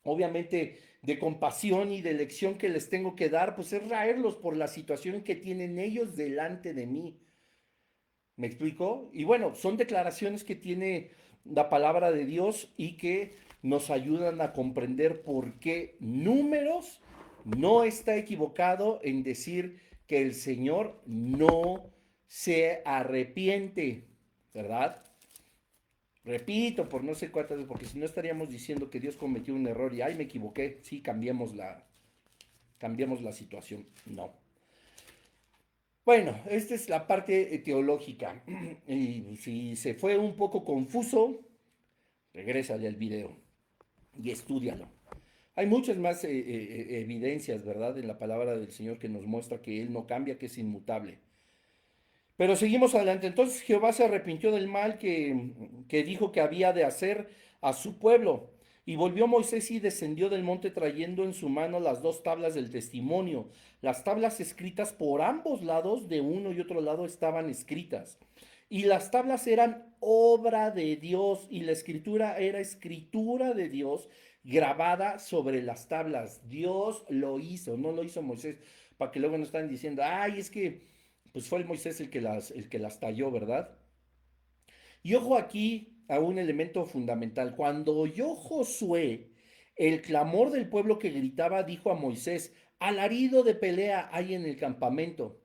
obviamente de compasión y de lección que les tengo que dar, pues es raerlos por la situación que tienen ellos delante de mí. ¿Me explico? Y bueno, son declaraciones que tiene la palabra de Dios y que nos ayudan a comprender por qué Números no está equivocado en decir que el Señor no se arrepiente, ¿verdad? Repito por no sé cuántas veces, porque si no estaríamos diciendo que Dios cometió un error y, ay, me equivoqué, sí, cambiamos la situación. No. Bueno, esta es la parte teológica. Y si se fue un poco confuso, regrésale al video y estúdialo. Hay muchas más evidencias, ¿verdad?, en la palabra del Señor que nos muestra que Él no cambia, que es inmutable. Pero seguimos adelante. Entonces Jehová se arrepintió del mal que dijo que había de hacer a su pueblo. Y volvió Moisés y descendió del monte trayendo en su mano las dos tablas del testimonio. Las tablas escritas por ambos lados, de uno y otro lado, estaban escritas. Y las tablas eran obra de Dios y la escritura era escritura de Dios grabada sobre las tablas. Dios lo hizo, no lo hizo Moisés, para que luego no están diciendo, ay, es que pues fue el Moisés el que las talló, ¿verdad? Y ojo aquí a un elemento fundamental. Cuando oyó Josué el clamor del pueblo que gritaba, dijo a Moisés, alarido de pelea hay en el campamento.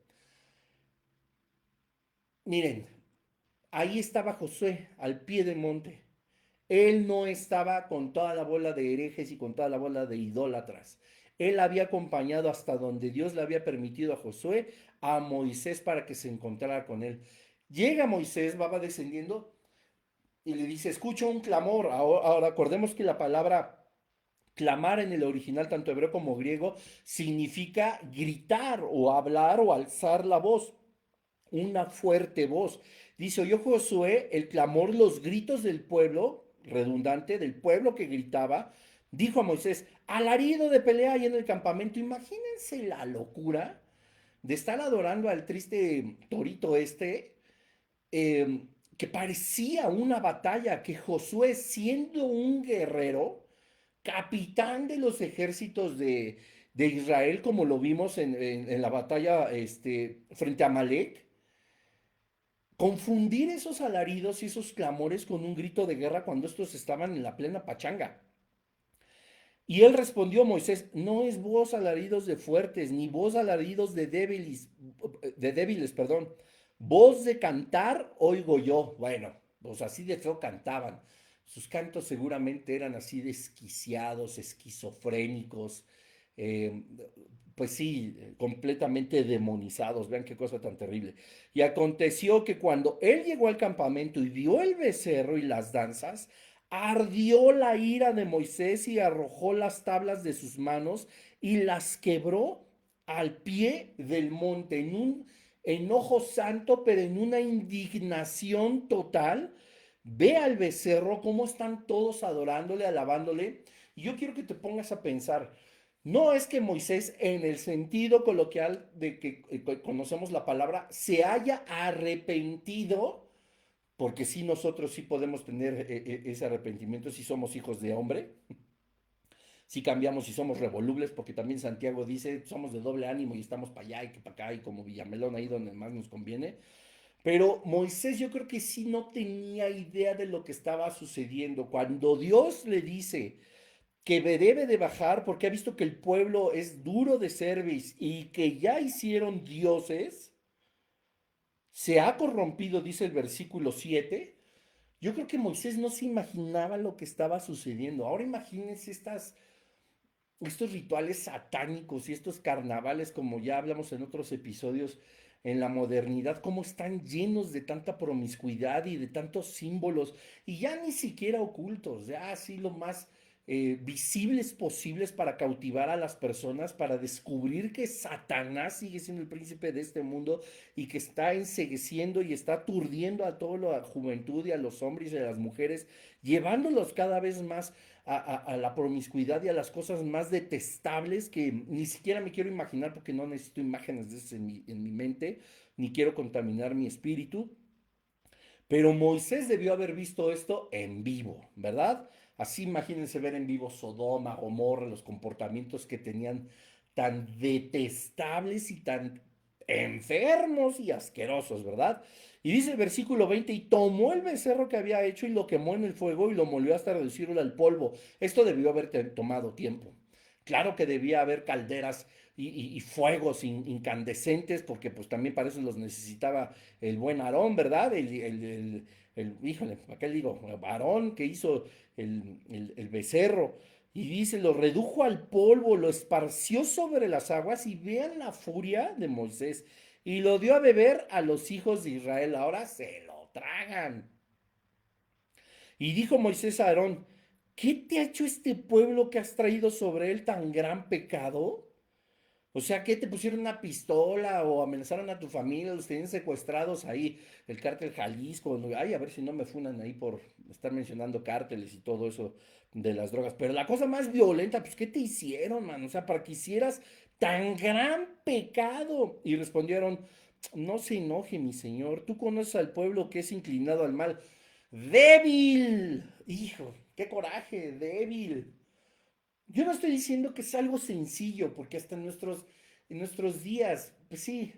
Miren, ahí estaba Josué al pie del monte. Él no estaba con toda la bola de herejes y con toda la bola de idólatras. Él había acompañado hasta donde Dios le había permitido a Josué, a Moisés para que se encontrara con él. Llega Moisés, va descendiendo y le dice, escucho un clamor. Ahora acordemos que la palabra clamar en el original, tanto hebreo como griego, significa gritar o hablar o alzar la voz, una fuerte voz. Dice, oyó Josué el clamor, los gritos del pueblo, redundante, del pueblo que gritaba, dijo a Moisés, alarido de pelea ahí en el campamento. Imagínense la locura de estar adorando al triste torito este eh, que parecía una batalla, que Josué, siendo un guerrero, capitán de los ejércitos de Israel, como lo vimos en la batalla frente a Amalek, confundir esos alaridos y esos clamores con un grito de guerra cuando estos estaban en la plena pachanga. Y él respondió, Moisés, no es voz alaridos de fuertes, ni voz alaridos de débiles, perdón. Voz de cantar oigo yo. Bueno, pues así de feo cantaban. Sus cantos seguramente eran así desquiciados, esquizofrénicos, eh, pues sí, completamente demonizados. Vean qué cosa tan terrible. Y aconteció que cuando él llegó al campamento y vio el becerro y las danzas, ardió la ira de Moisés y arrojó las tablas de sus manos y las quebró al pie del monte, en un enojo santo, pero en una indignación total. Ve al becerro, cómo están todos adorándole, alabándole. Y yo quiero que te pongas a pensar, no es que Moisés, en el sentido coloquial de que conocemos la palabra, se haya arrepentido, porque sí nosotros sí podemos tener ese arrepentimiento si somos hijos de hombre, si cambiamos y somos revolubles, porque también Santiago dice, somos de doble ánimo y estamos para allá y que para acá y como Villamelón ahí donde más nos conviene. Pero Moisés yo creo que sí no tenía idea de lo que estaba sucediendo. Cuando Dios le dice que debe de bajar porque ha visto que el pueblo es duro de cerviz y que ya hicieron dioses, se ha corrompido, dice el versículo 7. Yo creo que Moisés no se imaginaba lo que estaba sucediendo. Ahora imagínense estos rituales satánicos y estos carnavales, como ya hablamos en otros episodios, en la modernidad, cómo están llenos de tanta promiscuidad y de tantos símbolos, y ya ni siquiera ocultos, ya así lo más visibles posibles para cautivar a las personas, para descubrir que Satanás sigue siendo el príncipe de este mundo y que está encegueciendo y está aturdiendo a toda la juventud y a los hombres y a las mujeres, llevándolos cada vez más a la promiscuidad y a las cosas más detestables que ni siquiera me quiero imaginar porque no necesito imágenes de eso en mi mente, ni quiero contaminar mi espíritu. Pero Moisés debió haber visto esto en vivo, ¿verdad? Así imagínense ver en vivo Sodoma, Gomorra, los comportamientos que tenían tan detestables y tan enfermos y asquerosos, ¿verdad? Y dice el versículo 20, y tomó el becerro que había hecho y lo quemó en el fuego y lo molió hasta reducirlo al polvo. Esto debió haber tomado tiempo. Claro que debía haber calderas y fuegos incandescentes, porque pues también para eso los necesitaba el buen Aarón, ¿verdad? Híjole, ¿para qué digo? Aarón que hizo el becerro. Y dice, lo redujo al polvo, lo esparció sobre las aguas y vean la furia de Moisés. Y lo dio a beber a los hijos de Israel. Ahora se lo tragan. Y dijo Moisés a Aarón, ¿qué te ha hecho este pueblo que has traído sobre él tan gran pecado? O sea, ¿qué te pusieron una pistola o amenazaron a tu familia, los tenían secuestrados ahí, el cártel Jalisco? Ay, a ver si no me funan ahí por estar mencionando cárteles y todo eso de las drogas. Pero la cosa más violenta, pues, ¿qué te hicieron, man? O sea, para que hicieras tan gran pecado. Y respondieron, no se enoje, mi señor, tú conoces al pueblo que es inclinado al mal. Débil, hijo, qué coraje, débil. Yo no estoy diciendo que es algo sencillo, porque hasta en nuestros días, pues sí,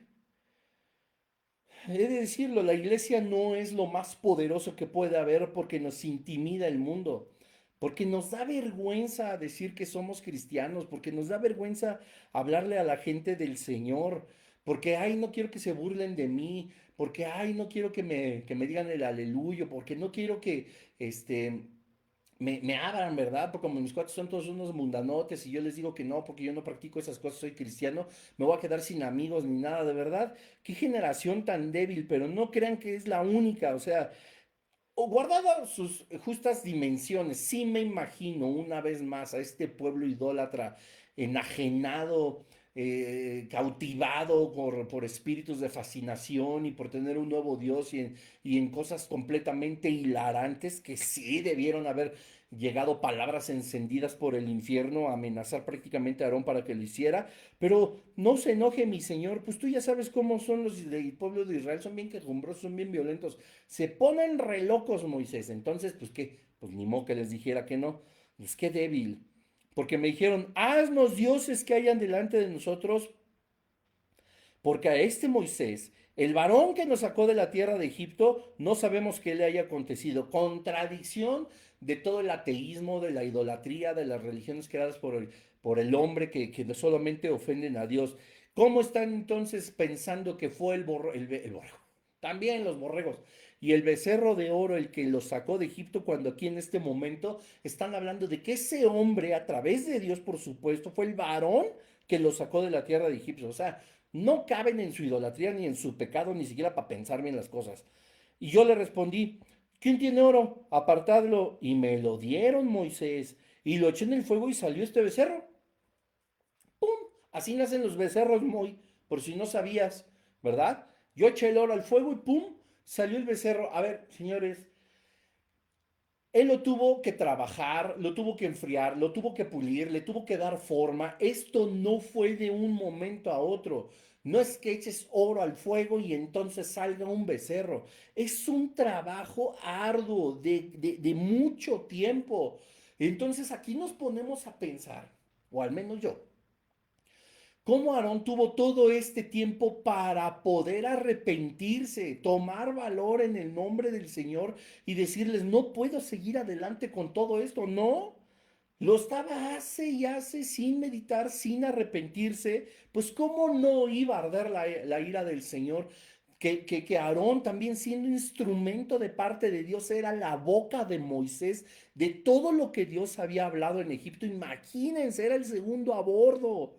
he de decirlo, la iglesia no es lo más poderoso que puede haber porque nos intimida el mundo, porque nos da vergüenza decir que somos cristianos, porque nos da vergüenza hablarle a la gente del Señor, porque, ay, no quiero que se burlen de mí, porque, ay, no quiero que me digan el aleluyo, porque no quiero que, me abran, ¿verdad? Porque como mis cuates son todos unos mundanotes y yo les digo que no, porque yo no practico esas cosas, soy cristiano, me voy a quedar sin amigos ni nada, de verdad. Qué generación tan débil, pero no crean que es la única, o sea, o guardado sus justas dimensiones, sí me imagino una vez más a este pueblo idólatra, enajenado, cautivado por espíritus de fascinación y por tener un nuevo Dios y en cosas completamente hilarantes que sí debieron haber llegado palabras encendidas por el infierno a amenazar prácticamente a Aarón para que lo hiciera, pero no se enoje mi señor, pues tú ya sabes cómo son los del pueblo de Israel, son bien quejumbrosos, son bien violentos, se ponen re locos Moisés, entonces pues qué, pues ni modo que les dijera que no, pues qué débil, porque me dijeron, haznos dioses que hayan delante de nosotros, porque a este Moisés, el varón que nos sacó de la tierra de Egipto, no sabemos qué le haya acontecido. Contradicción de todo el ateísmo, de la idolatría, de las religiones creadas por el hombre que solamente ofenden a Dios. ¿Cómo están entonces pensando que fue el borrego? También los borregos. Y el becerro de oro el que los sacó de Egipto, cuando aquí en este momento están hablando de que ese hombre, a través de Dios, por supuesto, fue el varón que los sacó de la tierra de Egipto. O sea, no caben en su idolatría ni en su pecado, ni siquiera para pensar bien las cosas. Y yo le respondí, ¿quién tiene oro? Apartadlo. Y me lo dieron, Moisés. Y lo eché en el fuego y salió este becerro. ¡Pum! Así nacen los becerros, muy, por si no sabías, ¿verdad? Yo eché el oro al fuego y ¡pum! Salió el becerro. A ver, señores, él lo tuvo que trabajar, lo tuvo que enfriar, lo tuvo que pulir, le tuvo que dar forma. Esto no fue de un momento a otro. No es que eches oro al fuego y entonces salga un becerro. Es un trabajo arduo de mucho tiempo. Entonces aquí nos ponemos a pensar, o al menos yo, cómo Aarón tuvo todo este tiempo para poder arrepentirse, tomar valor en el nombre del Señor y decirles, no puedo seguir adelante con todo esto, no. Lo estaba hace y hace sin meditar, sin arrepentirse, pues cómo no iba a arder la ira del Señor, que Aarón también siendo instrumento de parte de Dios era la boca de Moisés, de todo lo que Dios había hablado en Egipto. Imagínense, era el segundo a bordo.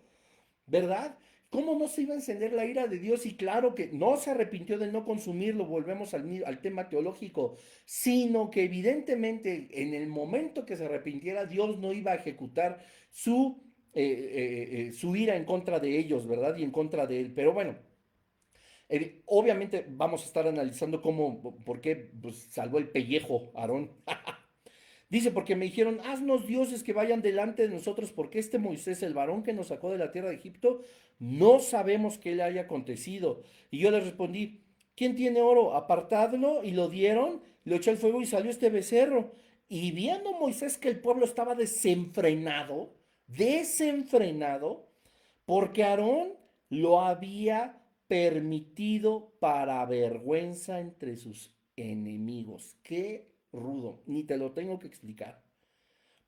¿Verdad? ¿Cómo no se iba a encender la ira de Dios? Y claro que no se arrepintió de no consumirlo, volvemos al tema teológico, sino que evidentemente en el momento que se arrepintiera, Dios no iba a ejecutar su ira en contra de ellos, ¿verdad? Y en contra de él. Pero bueno, obviamente vamos a estar analizando cómo, por qué pues, salvó el pellejo Aarón. Dice, porque me dijeron, haznos dioses que vayan delante de nosotros, porque este Moisés, el varón que nos sacó de la tierra de Egipto, no sabemos qué le haya acontecido. Y yo les respondí, ¿quién tiene oro? Apartadlo, y lo dieron, lo echó al fuego y salió este becerro. Y viendo Moisés que el pueblo estaba desenfrenado, porque Aarón lo había permitido para vergüenza entre sus enemigos. Qué rudo, ni te lo tengo que explicar.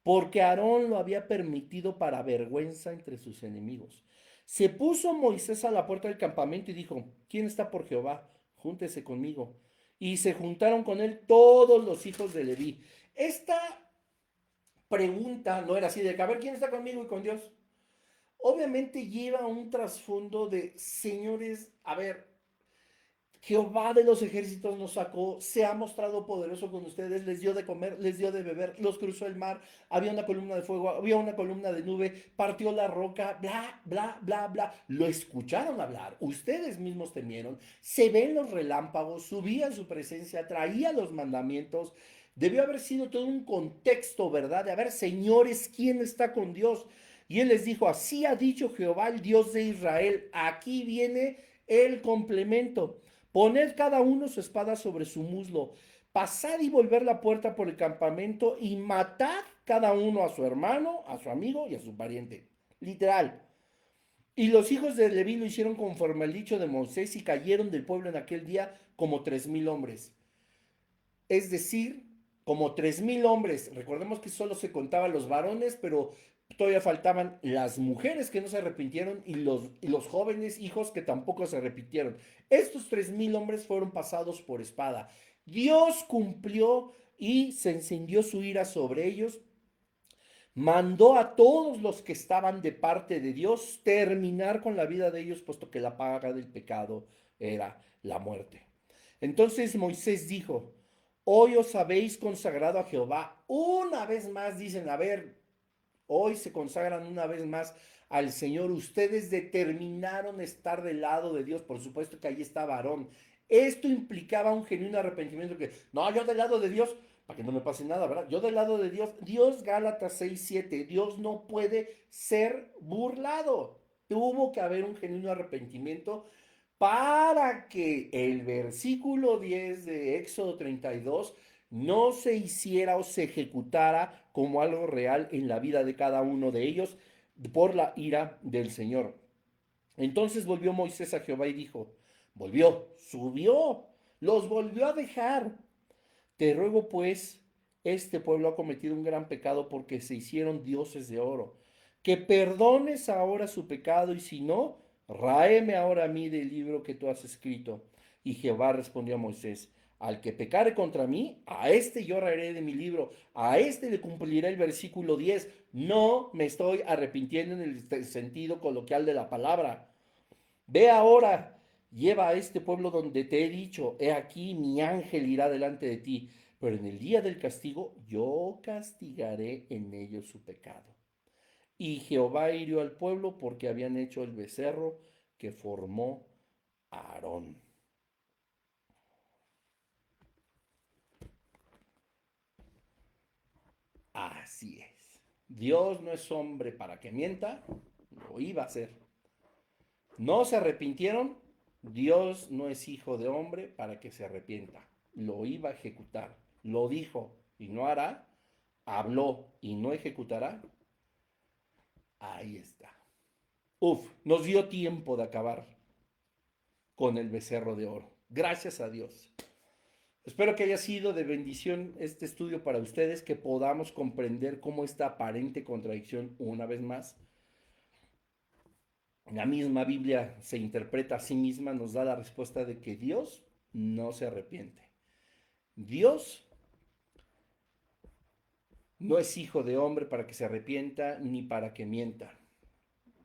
Porque Aarón lo había permitido para vergüenza entre sus enemigos. Se puso Moisés a la puerta del campamento y dijo, ¿quién está por Jehová? Júntese conmigo. Y se juntaron con él todos los hijos de Leví. Esta pregunta no era así de que, a ver, ¿quién está conmigo y con Dios? Obviamente lleva un trasfondo de, señores, a ver, Jehová de los ejércitos nos sacó, se ha mostrado poderoso con ustedes, les dio de comer, les dio de beber, los cruzó el mar, había una columna de fuego, había una columna de nube, partió la roca, bla, bla, bla, bla. Lo escucharon hablar, ustedes mismos temieron, se ven los relámpagos, subía su presencia, traía los mandamientos. Debió haber sido todo un contexto, ¿verdad? De, a ver, señores, ¿quién está con Dios? Y él les dijo, así ha dicho Jehová, el Dios de Israel, aquí viene el complemento. Poned cada uno su espada sobre su muslo, pasad y volver la puerta por el campamento y matad cada uno a su hermano, a su amigo y a su pariente. Literal. Y los hijos de Leví lo hicieron conforme al dicho de Moisés y cayeron del pueblo en aquel día como 3,000 hombres. Es decir, como 3,000 hombres. Recordemos que solo se contaban los varones, pero todavía faltaban las mujeres que no se arrepintieron y los jóvenes hijos que tampoco se arrepintieron. Estos 3,000 hombres fueron pasados por espada. Dios cumplió y se encendió su ira sobre ellos. Mandó a todos los que estaban de parte de Dios terminar con la vida de ellos, puesto que la paga del pecado era la muerte. Entonces Moisés dijo, hoy os habéis consagrado a Jehová. Una vez más dicen, a ver, hoy se consagran una vez más al Señor. Ustedes determinaron estar del lado de Dios. Por supuesto que ahí estaba Aarón. Esto implicaba un genuino arrepentimiento que, no, yo del lado de Dios. para que no me pase nada, ¿verdad? Yo del lado de Dios, Dios Gálatas 6:7, Dios no puede ser burlado. Tuvo que haber un genuino arrepentimiento para que el versículo 10 de Éxodo 32 no se hiciera o se ejecutara como algo real en la vida de cada uno de ellos por la ira del Señor. Entonces volvió Moisés a Jehová y dijo, subió, los volvió a dejar. Te ruego pues, este pueblo ha cometido un gran pecado porque se hicieron dioses de oro. Que perdones ahora su pecado y si no, ráeme ahora a mí del libro que tú has escrito. Y Jehová respondió a Moisés, al que pecare contra mí, a este yo raeré de mi libro, a este le cumpliré el versículo 10. No me estoy arrepintiendo en el sentido coloquial de la palabra. Ve ahora, lleva a este pueblo donde te he dicho, he aquí mi ángel irá delante de ti, pero en el día del castigo yo castigaré en ellos su pecado. Y Jehová hirió al pueblo porque habían hecho el becerro que formó Aarón. Así es. Dios no es hombre para que mienta, lo iba a hacer. No se arrepintieron, Dios no es hijo de hombre para que se arrepienta. Lo iba a ejecutar. Lo dijo y no hará. Habló y no ejecutará. Ahí está. Uf, nos dio tiempo de acabar con el becerro de oro. Gracias a Dios. Espero que haya sido de bendición este estudio para ustedes, que podamos comprender cómo esta aparente contradicción, una vez más, la misma Biblia se interpreta a sí misma, nos da la respuesta de que Dios no se arrepiente. Dios no es hijo de hombre para que se arrepienta ni para que mienta.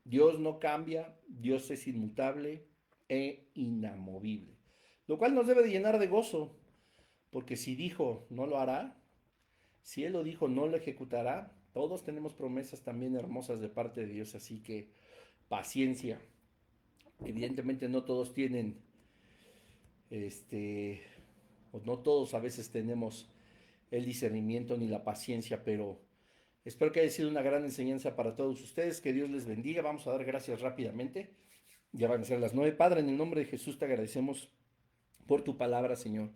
Dios no cambia, Dios es inmutable e inamovible. Lo cual nos debe de llenar de gozo, porque si dijo no lo hará, si Él lo dijo no lo ejecutará, todos tenemos promesas también hermosas de parte de Dios, así que paciencia. Evidentemente no todos tienen, o no todos a veces tenemos el discernimiento ni la paciencia, pero espero que haya sido una gran enseñanza para todos ustedes. Que Dios les bendiga. Vamos a dar gracias rápidamente. Ya van a ser las 9. Padre, en el nombre de Jesús te agradecemos por tu palabra, Señor.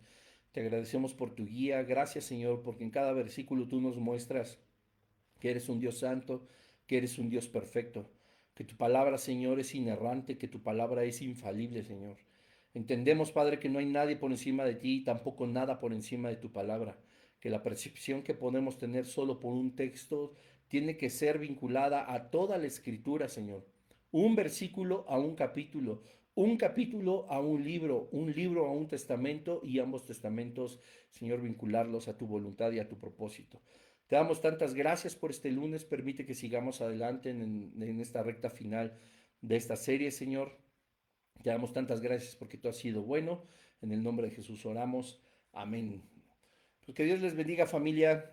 Te agradecemos por tu guía. Gracias, Señor, porque en cada versículo tú nos muestras que eres un Dios santo, que eres un Dios perfecto, que tu palabra, Señor, es inerrante, que tu palabra es infalible, Señor. Entendemos, Padre, que no hay nadie por encima de ti y tampoco nada por encima de tu palabra, que la percepción que podemos tener solo por un texto tiene que ser vinculada a toda la escritura, Señor. Un versículo a un capítulo a un libro a un testamento y ambos testamentos, Señor, vincularlos a tu voluntad y a tu propósito. Te damos tantas gracias por este lunes. Permite que sigamos adelante en esta recta final de esta serie, Señor. Te damos tantas gracias porque tú has sido bueno. En el nombre de Jesús oramos. Amén. Pues que Dios les bendiga, familia.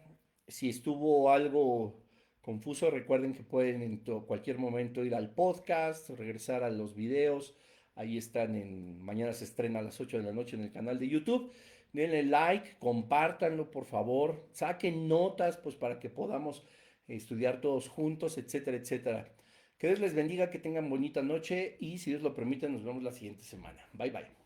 Si estuvo algo confuso, recuerden que pueden en cualquier momento ir al podcast, regresar a los videos. Ahí están mañana se estrena a las 8 de la noche en el canal de YouTube. Denle like, compártanlo, por favor. Saquen notas, pues para que podamos estudiar todos juntos, etcétera, etcétera. Que Dios les bendiga, que tengan bonita noche y si Dios lo permite, nos vemos la siguiente semana. Bye, bye.